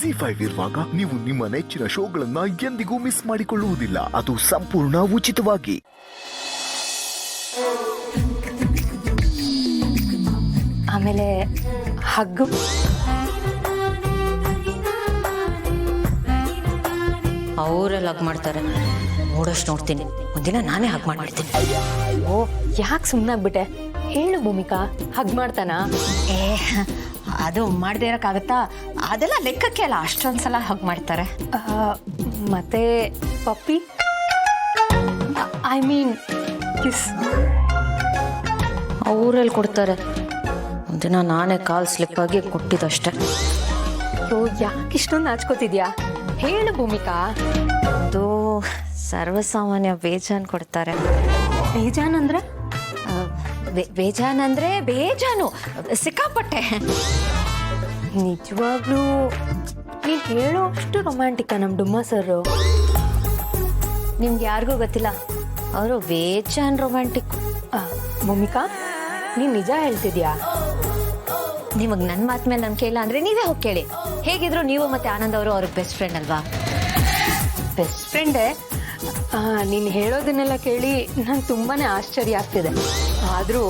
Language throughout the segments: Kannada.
ಜಿ5 ಇರುವಾಗ ನೀವು ನಿಮ್ಮ ನೆಚ್ಚಿನ ಶೋಗಳನ್ನ ಎಂದಿಗೂ ಮಿಸ್ ಮಾಡಿಕೊಳ್ಳುವುದಿಲ್ಲ. ಅದು ಸಂಪೂರ್ಣ ಉಚಿತವಾಗಿ. ಆಮೇಲೆ ಹಗ್ಗು ಅವರೆಲ್ಲ ಹಗ್ ಮಾಡ್ತಾರೆ ನೋಡೋಷ್ಟು ನೋಡ್ತೀನಿ. ಒಂದಿನ ನಾನೇ ಹಗ್ ಮಾಡ್ಬಿಡ್ತೀನಿ. ಓ ಯಾಕೆ ಸುಮ್ಮನಾಗ್ಬಿಟ್ಟೆ? ಹೇಳು ಭೂಮಿಕಾ, ಹಗ್ ಮಾಡ್ತಾನಾ? ಏ ಅದು ಮಾಡದೇ ಇರೋಕ್ಕಾಗತ್ತಾ? ಅದೆಲ್ಲ ಲೆಕ್ಕಕ್ಕೆ ಅಲ್ಲ, ಅಷ್ಟೊಂದ್ಸಲ ಹಗ್ ಮಾಡ್ತಾರೆ. ಮತ್ತೆ ಪಪ್ಪಿ, ಐ ಮೀನ್ ಕಿಸ್ ಅವರೆಲ್ಲಿ ಕೊಡ್ತಾರೆ? ಒಂದಿನ ನಾನೇ ಕಾಲ್ ಸ್ಲಿಪ್ ಆಗಿ ಕೊಟ್ಟಿದ್ದಷ್ಟೆ. ಓ ಯಾಕೆ ಇಷ್ಟೊಂದು ನಾಚ್ಕೋತಿದ್ಯಾ? ಹೇಳು ಭೂಮಿಕಾ. ಅದು ಸರ್ವಸಾಮಾನ್ಯ ಬೇಜಾನ್ ಕೊಡ್ತಾರೆ. ಬೇಜಾನ್ ಅಂದ್ರೆ? ಬೇಜಾನ್ ಅಂದ್ರೆ ಬೇಜಾನು, ಸಿಕ್ಕಾಪಟ್ಟೆ. ನಿಜವಾಗ್ಲೂ ನೀನು ಹೇಳೋ ಅಷ್ಟು ರೊಮ್ಯಾಂಟಿಕ್ಕ ನಮ್ಮ ಡುಮ್ಮ ಸರ್? ನಿಮ್ಗೆ ಯಾರಿಗೂ ಗೊತ್ತಿಲ್ಲ, ಅವರು ಬೇಜಾನ್ ರೊಮ್ಯಾಂಟಿಕ್. ಭೂಮಿಕಾ, ನೀನು ನಿಜ ಹೇಳ್ತಿದ್ಯಾ? ನಿಮಗೆ ನನ್ನ ಮಾತು ಮೇಲೆ ನಂಬಿಕೆ ಇಲ್ಲ ಅಂದರೆ ನೀವೇ ಹೋಗಿ ಕೇಳಿ. ಹೇಗಿದ್ರು ನೀವು ಮತ್ತೆ ಆನಂದ್ ಅವರು ಅವ್ರಿಗೆ ಬೆಸ್ಟ್ ಫ್ರೆಂಡ್ ಅಲ್ವಾ? ಬೆಸ್ಟ್ ಫ್ರೆಂಡೇ. ನೀನು ಹೇಳೋದನ್ನೆಲ್ಲ ಕೇಳಿ ನಂಗೆ ತುಂಬಾ ಆಶ್ಚರ್ಯ ಆಗ್ತಿದೆ. ಆದರೂ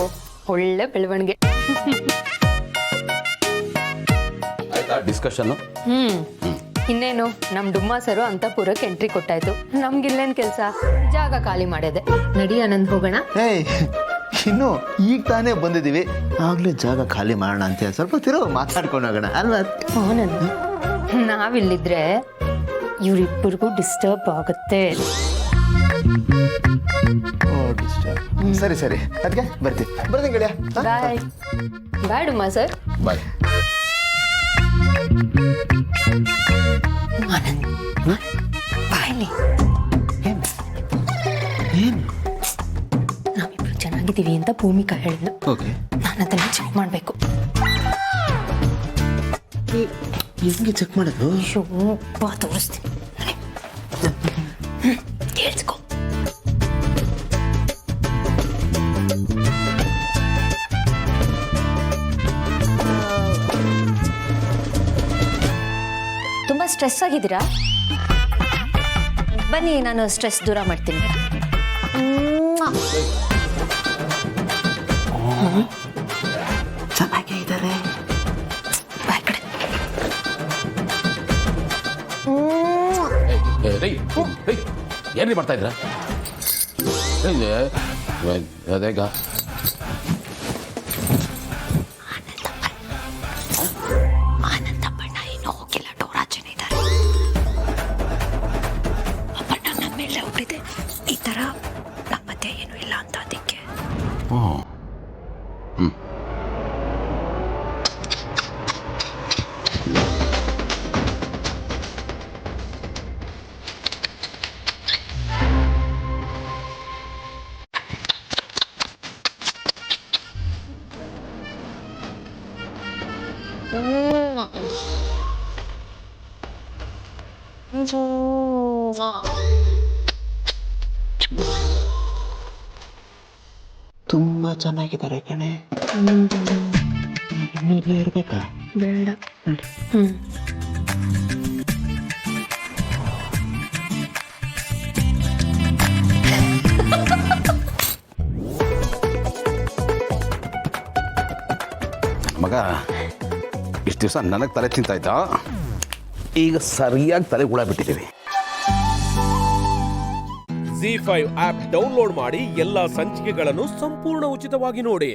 ಒಳ್ಳೆ ಬೆಳವಣಿಗೆ. ಡಿಸ್ಕಷನ್ ಇನ್ನೇನು, ನಮ್ಮ ಡುಮ್ಮ ಸರು ಅಂತಪುರಕ್ಕೆ ಎಂಟ್ರಿ ಕೊಟ್ಟಾಯ್ತು. ನಮ್ಗಿಲ್ಲೇನು ಕೆಲಸ? ಜಾಗ ಖಾಲಿ ಮಾಡಿದೆ. ನಡಿ ಆನಂದ್, ಹೋಗೋಣ. ಇನ್ನು ಈಗ ತಾನೇ ಬಂದಿದ್ದೀವಿ, ಆಗ್ಲೇ ಜಾಗ ಖಾಲಿ ಮಾಡೋಣ ಅಂತ ಸ್ವಲ್ಪ ತಿರೋ ಮಾತಾಡ್ಕೊಂಡು ಹೋಗೋಣ ಅಲ್ವಾ? ಆನಂದ್, ನಾವಿಲ್ಲಿದ್ರೆ ಇವರಿಬ್ಬರಿಗೂ ಡಿಸ್ಟರ್ಬ್ ಆಗುತ್ತೆ. ಸರಿ ಸರಿ, ಅದಕ್ಕೆ ಬರ್ತೀನಿ ಗೆಳೆಯ. ಬಾಯ್ ಬಾಯ್ ಡುಮ್ಮ ಸರ್. ಬಾಯ್. ಆನಂದ್ ಬಾಯ್ಲಿ. ಏನು? ನಾವಿಬ್ರು ಚೆನ್ನಾಗಿದ್ದೀವಿ ಅಂತ ಭೂಮಿಕಾ ಹೇಳಿದ್ಲು. ಓಕೆ, ನಾನು ಅದನ್ನ ಚೆಕ್ ಮಾಡಬೇಕು. ಹೆಂಗೆ ಚೆಕ್ ಮಾಡೋದು? ಬಾ ತೋರಿಸ್ತೀನಿ. ಕೇಳಿಸ್ಕೊ. ತುಂಬ ಸ್ಟ್ರೆಸ್ ಆಗಿದ್ದೀರಾ? ಬನ್ನಿ, ನಾನು ಸ್ಟ್ರೆಸ್ ದೂರ ಮಾಡ್ತೀನಿ. ಚೆನ್ನಾಗೇ ಇದ್ದಾರೆ. ಏನ್ರಿ ಮಾಡ್ತಾ ಇದ್ರ? ಅದೇಗ ಆನಂದಪ್ಪಣ್ಣ ಇನ್ನೂ ಹೋಗಿಲ್ಲ, ಡೋರಾಜನ ಇದ್ದಾರೆ. ಅಪ್ಪಣ್ಣ ನಮ್ಮ ಮೇಲೆ ಹೋಗಿದ್ದೆ, ಈ ಥರ ನಮ್ಮತ್ತೆ ಏನೂ ಇಲ್ಲ ಅಂತ. ಅದಕ್ಕೆ ತುಂಬಾ ಚೆನ್ನಾಗಿದ್ದಾರೆ ಕಣೆ. ಇರ್ಬೇಕಾ? ಬೇಡ. ಮಗ, ಇಷ್ಟು ದಿವಸ ನನಗೆ ತಲೆ ತಿಂತಾಯ್ತಾ, ಈಗ ಸರಿಯಾಗಿ ತಲೆ ಕೂಡ ಬಿಟ್ಟಿದ್ದೀವಿ. ಜಿ5 ಆಪ್ ಡೌನ್ಲೋಡ್ ಮಾಡಿ ಎಲ್ಲಾ ಸಂಚಿಕೆಗಳನ್ನು ಸಂಪೂರ್ಣ ಉಚಿತವಾಗಿ ನೋಡಿ.